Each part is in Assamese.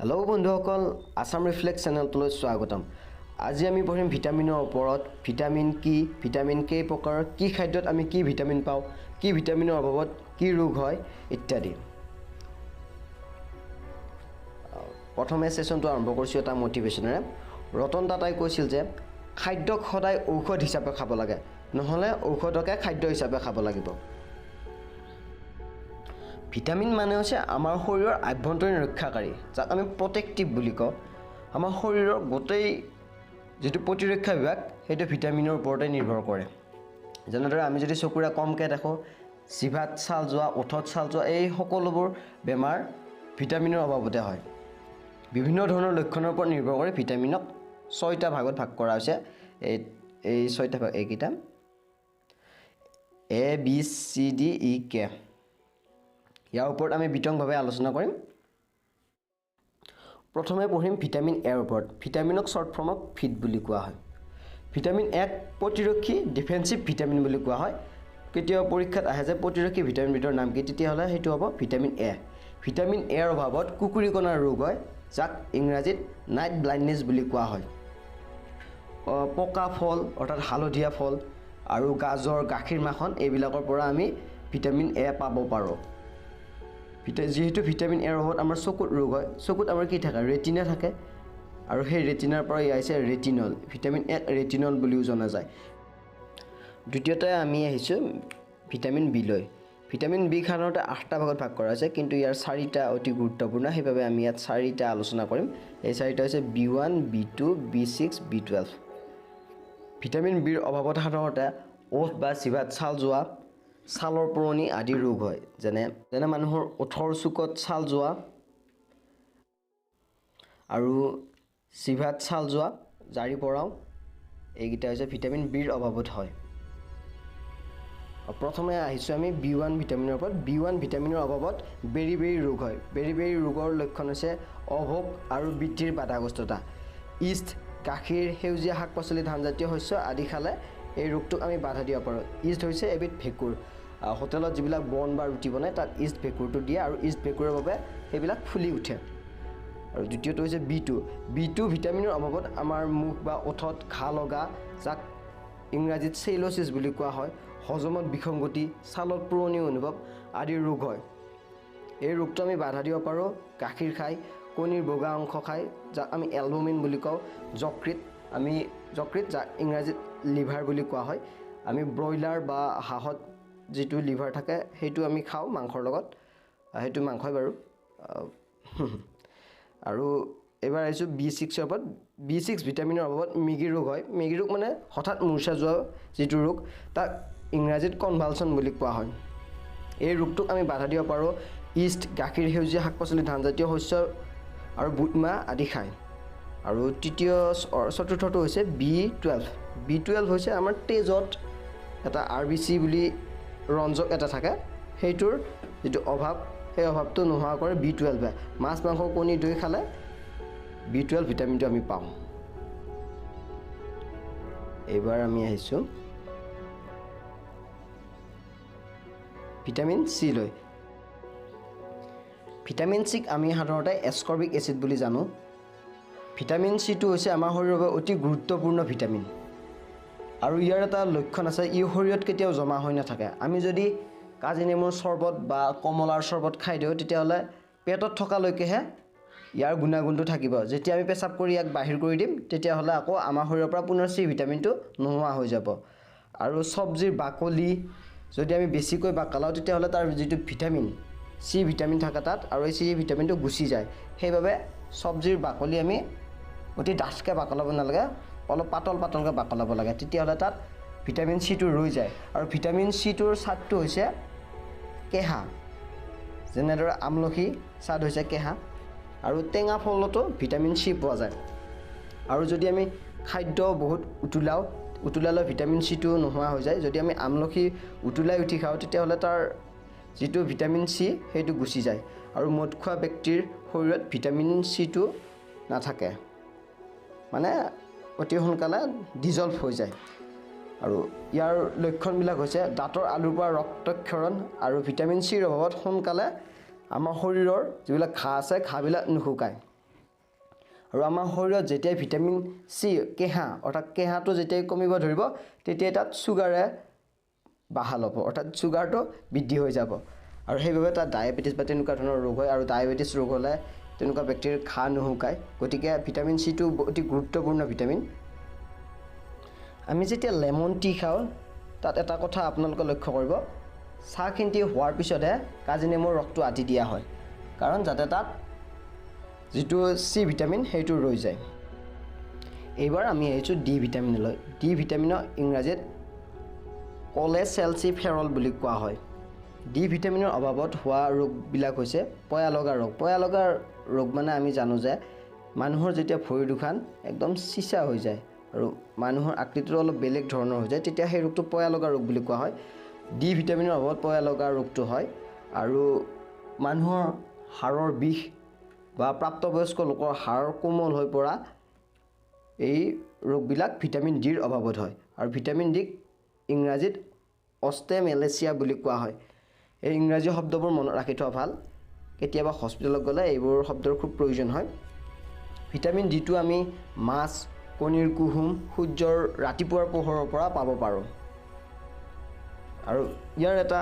হেল্ল' বন্ধুসকল, আসাম ৰিফ্লেক্স চেনেলটোলৈ স্বাগতম। আজি আমি পঢ়িম ভিটামিনৰ ওপৰত। ভিটামিন কি, ভিটামিন কেই প্ৰকাৰ, কি খাদ্যত আমি কি ভিটামিন পাওঁ, কি ভিটামিনৰ অভাৱত কি ৰোগ হয় ইত্যাদি। প্ৰথমে সেশনটো আৰম্ভ কৰিছোঁ এটা মটিভেশ্যনেৰে। ৰতন টাটাই কৈছিল যে খাদ্যক সদায় ঔষধ হিচাপে খাব লাগে, নহ'লে ঔষধকে খাদ্য হিচাপে খাব লাগিব। ভিটামিন মানে হৈছে আমাৰ শৰীৰৰ আভ্যন্তৰীণ ৰক্ষাকাৰী, যাক আমি প্ৰটেক্টিভ বুলি কওঁ। আমাৰ শৰীৰৰ গোটেই যিটো প্ৰতিৰক্ষা বিভাগ সেইটো ভিটামিনৰ ওপৰতে নিৰ্ভৰ কৰে। যেনেদৰে আমি যদি চকুৰে কমকৈ দেখোঁ, জিভাত ছাল যোৱা, ওঠত ছাল যোৱা, এই সকলোবোৰ বেমাৰ ভিটামিনৰ অভাৱতে হয়। বিভিন্ন ধৰণৰ লক্ষণৰ ওপৰত নিৰ্ভৰ কৰি ভিটামিনক 6টা ভাগত ভাগ কৰা হৈছে। এই 6টা ভাগ এইকেইটা ABCDEK। ইয়াৰ ওপৰত আমি বিতংভাৱে আলোচনা কৰিম। প্ৰথমে পঢ়িম ভিটামিন এৰ ওপৰত। ভিটামিনক শ্বৰ্ট ফৰ্মত ভিট বুলি কোৱা হয়। ভিটামিন এক প্ৰতিৰক্ষী ডিফেন্সিভ ভিটামিন বুলি কোৱা হয়। কেতিয়াবা পৰীক্ষাত আহে যে প্ৰতিৰক্ষী ভিটামিনবিধৰ নাম কি, তেতিয়াহ'লে সেইটো হ'ব ভিটামিন এ। ভিটামিন এৰ অভাৱত কুকুৰিকণাৰ ৰোগ হয়, যাক ইংৰাজীত নাইট ব্লাইণ্ডনেছ বুলি কোৱা হয়। পকা ফল অৰ্থাৎ হালধীয়া ফল আৰু গাজৰ, গাখীৰ, মাখন এইবিলাকৰ পৰা আমি ভিটামিন এ পাব পাৰোঁ। যিহেতু ভিটামিন এৰ অভাৱত আমাৰ চকুত ৰোগ হয়, চকুত আমাৰ কি থাকে, ৰেটিনা থাকে, আৰু সেই ৰেটিনাৰ পৰা আহিছে ৰেটিনল। ভিটামিন এক ৰেটিনল বুলিও জনা যায়। দ্বিতীয়তে আমি আহিছোঁ ভিটামিন বিলৈ। ভিটামিন বিক সাধাৰণতে 8টা ভাগত ভাগ কৰা হৈছে, কিন্তু ইয়াৰ 4টা অতি গুৰুত্বপূৰ্ণ, সেইবাবে আমি ইয়াত 4টা আলোচনা কৰিম। এই 4টা হৈছে B1, B2, B6, B12। Vitamin বিৰ অভাৱত সাধাৰণতে ওঠ বা জিভাত ছাল যোৱা, ছালৰ পুৰণি আদি ৰোগ হয়। যেনে মানুহৰ ওঠৰ চুকত ছাল যোৱা আৰু জিভাত ছাল যোৱা, জাৰি পৰাও, এইকেইটা হৈছে ভিটামিন বিৰ অভাৱত হয়। প্ৰথমে আহিছোঁ আমি B1 ভিটামিনৰ ওপৰত। B1 ভিটামিনৰ অভাৱত বেৰি ৰোগ হয়। বেৰি ৰোগৰ লক্ষণ হৈছে অভোগ আৰু বৃদ্ধিৰ বাধাগ্ৰস্ততা। ইষ্ট, গাখীৰ, সেউজীয়া শাক পাচলি, ধানজাতীয় শস্য আদি খালে এই ৰোগটোক আমি বাধা দিব পাৰোঁ। ইষ্ট হৈছে এবিধ ভেঁকুৰ। হোটেলত যিবিলাক বন বা ৰুটি বনায় তাত ইষ্ট ভেঁকুৰটো দিয়ে, আৰু ইষ্ট ভেঁকুৰৰ বাবে সেইবিলাক ফুলি উঠে। আৰু দ্বিতীয়টো হৈছে B2 ভিটামিনৰ অভাৱত আমাৰ মুখ বা ওঠত ঘাঁ লগা, যাক ইংৰাজীত চেইল'চিছ বুলি কোৱা হয়, হজমত বিসংগতি, ছালত পুৰণি অনুভৱ আদিৰ ৰোগ হয়। এই ৰোগটো আমি বাধা দিব পাৰোঁ গাখীৰ খাই, কণীৰ বগা অংশ খাই, যাক আমি এলবুমিন বুলি কওঁ, যকৃত যাক ইংৰাজীত লিভাৰ বুলি কোৱা হয়। আমি ব্ৰইলাৰ বা হাঁহত যিটো লিভাৰ থাকে সেইটো আমি খাওঁ মাংসৰ লগত, সেইটো মাংসই বাৰু। আৰু এইবাৰ আহিছোঁ B6ৰ ওপৰত। B6 ভিটামিনৰ অভাৱত মৃগী ৰোগ হয়। মৃগী ৰোগ মানে হঠাৎ মূৰ্ছা যোৱা যিটো ৰোগ, তাক ইংৰাজীত কনভালচন বুলি কোৱা হয়। এই ৰোগটোক আমি বাধা দিব পাৰোঁ ইষ্ট, গাখীৰ, সেউজীয়া শাক পাচলি, ধানজাতীয় শস্য আৰু বুট মাহ আদি খায়। আৰু চতুৰ্থটো হৈছে B12। B12 হৈছে আমাৰ তেজত এটা RBC বুলি ৰঞ্জক এটা থাকে, সেইটোৰ যিটো অভাৱ, সেই অভাৱটো নোহোৱা কৰে B12। মাছ, মাংস, কণী, দৈ খালে B12 ভিটামিনটো আমি পাওঁ। এইবাৰ আমি আহিছোঁ ভিটামিন চি লৈ। ভিটামিন চিক আমি সাধাৰণতে এস্কৰ্বিক এচিড বুলি জানো। ভিটামিন চিটো হৈছে আমাৰ শৰীৰৰ বাবে অতি গুৰুত্বপূৰ্ণ ভিটামিন, আৰু ইয়াৰ এটা লক্ষণ আছে, ই শৰীৰত কেতিয়াও জমা হৈ নাথাকে। আমি যদি কাজি নেমুৰ চৰ্বত বা কমলাৰ চৰ্বত খাই দিওঁ, তেতিয়াহ'লে পেটত থকালৈকেহে ইয়াৰ গুণাগুণটো থাকিব। যেতিয়া আমি পেচাব কৰি ইয়াক বাহিৰ কৰি দিম, তেতিয়াহ'লে আকৌ আমাৰ শৰীৰৰ পৰা পুনৰ চি ভিটামিনটো নোহোৱা হৈ যাব। আৰু চব্জিৰ বাকলি যদি আমি বেছিকৈ বাকলাওঁ, তেতিয়াহ'লে তাৰ যিটো ভিটামিন, চি ভিটামিন থাকে তাত, আৰু এই চি ভিটামিনটো গুচি যায়। সেইবাবে চব্জিৰ বাকলি আমি অতি ডাঠকৈ বাকলাব নালাগে, অলপ পাতলকৈ বাকলাব লাগে, তেতিয়াহ'লে তাত ভিটামিন চিটো ৰৈ যায়। আৰু ভিটামিন চিটোৰ স্বাদটো হৈছে কেঁহা, যেনেদৰে আমলখি স্বাদ হৈছে কেঁহা। আৰু টেঙা ফলতো ভিটামিন চি পোৱা যায়। আৰু যদি আমি খাদ্য বহুত উতলালে ভিটামিন চিটো নোহোৱা হৈ যায়। যদি আমি আমলখি উতলাই উঠি খাওঁ, তেতিয়াহ'লে তাৰ যিটো ভিটামিন চি সেইটো গুচি যায়, আৰু মদ খোৱা ব্যক্তিৰ শৰীৰত ভিটামিন চিটো নাথাকে, মানে অতি সোনকালে ডিজল্ভ হৈ যায়। আৰু ইয়াৰ লক্ষণবিলাক হৈছে দাঁতৰ আলুৰ পৰা ৰক্তক্ষৰণ, আৰু ভিটামিন চিৰ অভাৱত সোনকালে আমাৰ শৰীৰৰ যিবিলাক ঘাঁ আছে, ঘাঁবিলাক নুশুকায়। আৰু আমাৰ শৰীৰত যেতিয়া ভিটামিন চি কেঁহা অৰ্থাৎ কেঁহাটো যেতিয়া কমিব ধৰিব তেতিয়া তাত চুগাৰে বাহাল হ'ব অৰ্থাৎ চুগাৰটো বৃদ্ধি হৈ যাব আৰু সেইবাবে তাত ডায়েবেটিছ বা তেনেকুৱা ধৰণৰ ৰোগ হয় আৰু ডায়েবেটিছ ৰোগ হ'লে তেনেকুৱা ব্যক্তিৰ ঘাঁ নুশুকায় গতিকে ভিটামিন চিটো অতি গুৰুত্বপূৰ্ণ ভিটামিন আমি যেতিয়া লেমন টি খাওঁ তাত এটা কথা আপোনালোকে লক্ষ্য কৰিব চাহখিনি হোৱাৰ পিছতহে কাজি নেমুৰ ৰসটো আদি দিয়া হয় কাৰণ যাতে তাত যিটো চি ভিটামিন সেইটো ৰৈ যায় এইবাৰ আমি আহিছোঁ ডি ভিটামিনলৈ ডি ভিটামিনৰ ইংৰাজীত কোলেচেলচিফেৰল বুলি কোৱা হয় ডি ভিটামিনৰ অভাৱত হোৱা ৰোগবিলাক হৈছে পয়া লগা ৰোগ মানে আমি জানো যে মানুহৰ যেতিয়া ভৰি দুখান একদম চিচা হৈ যায় আৰু মানুহৰ আকৃতিটো অলপ বেলেগ ধৰণৰ হৈ যায় তেতিয়া সেই ৰোগটো পয়া লগা ৰোগ বুলি কোৱা হয় ডি ভিটামিনৰ অভাৱত পয়া লগা ৰোগটো হয় আৰু মানুহৰ হাড়ৰ বিষ বা প্ৰাপ্তবয়স্ক লোকৰ হাড় কোমল হৈ পৰা এই ৰোগবিলাক ভিটামিন ডিৰ অভাৱত হয় আৰু ভিটামিন ডিক ইংৰাজীত অষ্টেমেলেচিয়া বুলি কোৱা হয় এই ইংৰাজী শব্দবোৰ মনত ৰাখি থোৱা ভাল কেতিয়াবা হস্পিটেলত গ'লে এইবোৰ শব্দৰ খুব প্ৰয়োজন হয় ভিটামিন ডিটো আমি মাছ কণীৰ কুহুম সূৰ্যৰ ৰাতিপুৱাৰ পোহৰৰ পৰা পাব পাৰোঁ আৰু ইয়াৰ এটা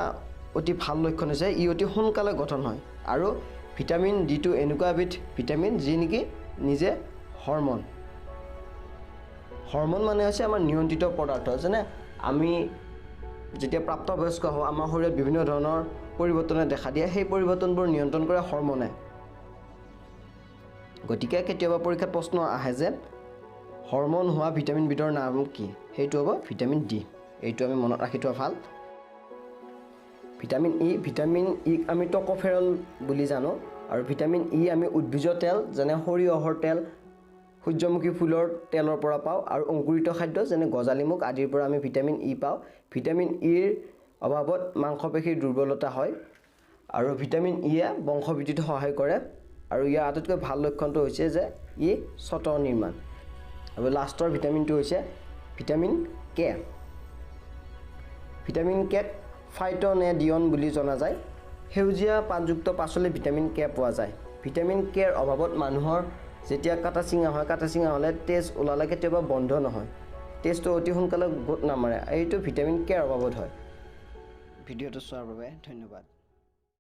অতি ভাল লক্ষণ হৈছে ই অতি সোনকালে গঠন হয় আৰু ভিটামিন ডিটো এনেকুৱা এবিধ ভিটামিন যি নেকি নিজে হৰমন মানে হৈছে আমাৰ নিয়ন্ত্ৰিত পদাৰ্থ যেনে আমি যেতিয়া প্ৰাপ্তবয়স্ক হওঁ আমাৰ শৰীৰত বিভিন্ন ধৰণৰ পৰিৱৰ্তনে দেখা দিয়ে সেই পৰিৱৰ্তনবোৰ নিয়ন্ত্ৰণ কৰে হৰমনে গতিকে কেতিয়াবা পৰীক্ষাত প্ৰশ্ন আহে যে হৰমন হোৱা ভিটামিনবিধৰ নাম কি সেইটো হ'ব ভিটামিন ডি এইটো আমি মনত ৰাখি থোৱা ভাল ভিটামিন ইক আমি টকোফেৰল বুলি জানো আৰু ভিটামিন ই আমি উদ্ভিজ তেল যেনে সৰিয়হৰ তেল সূৰ্যমুখী ফুলৰ তেলৰ পৰা পাওঁ আৰু অংকুৰিত খাদ্য যেনে গজালি মুগ আদিৰ পৰা আমি ভিটামিন ই পাওঁ ভিটামিন ইৰ অভাৱত মাংসপেশীৰ দুৰ্বলতা হয় আৰু ভিটামিন ইয়ে বংশবৃদ্ধিত সহায় কৰে আৰু ইয়াৰ আটাইতকৈ ভাল লক্ষণটো হৈছে যে ই সতৰ নিৰ্মাণ আৰু লাষ্টৰ ভিটামিনটো হৈছে ভিটামিন কে ফাইটনেডিয়ন বুলি জনা যায় সেউজীয়া পাতযুক্ত পাচলি ভিটামিন কে পোৱা যায় ভিটামিন কেৰ অভাৱত মানুহৰ যেতিয়া কাটা চিঙা হ'লে তেজ ওলালে কেতিয়াবা বন্ধ নহয় তেজটো অতি সোনকালে গোট নামাৰে এইটো ভিটামিন কেৰ অভাৱত হয় ভিডিঅ'টো চোৱাৰ বাবে ধন্যবাদ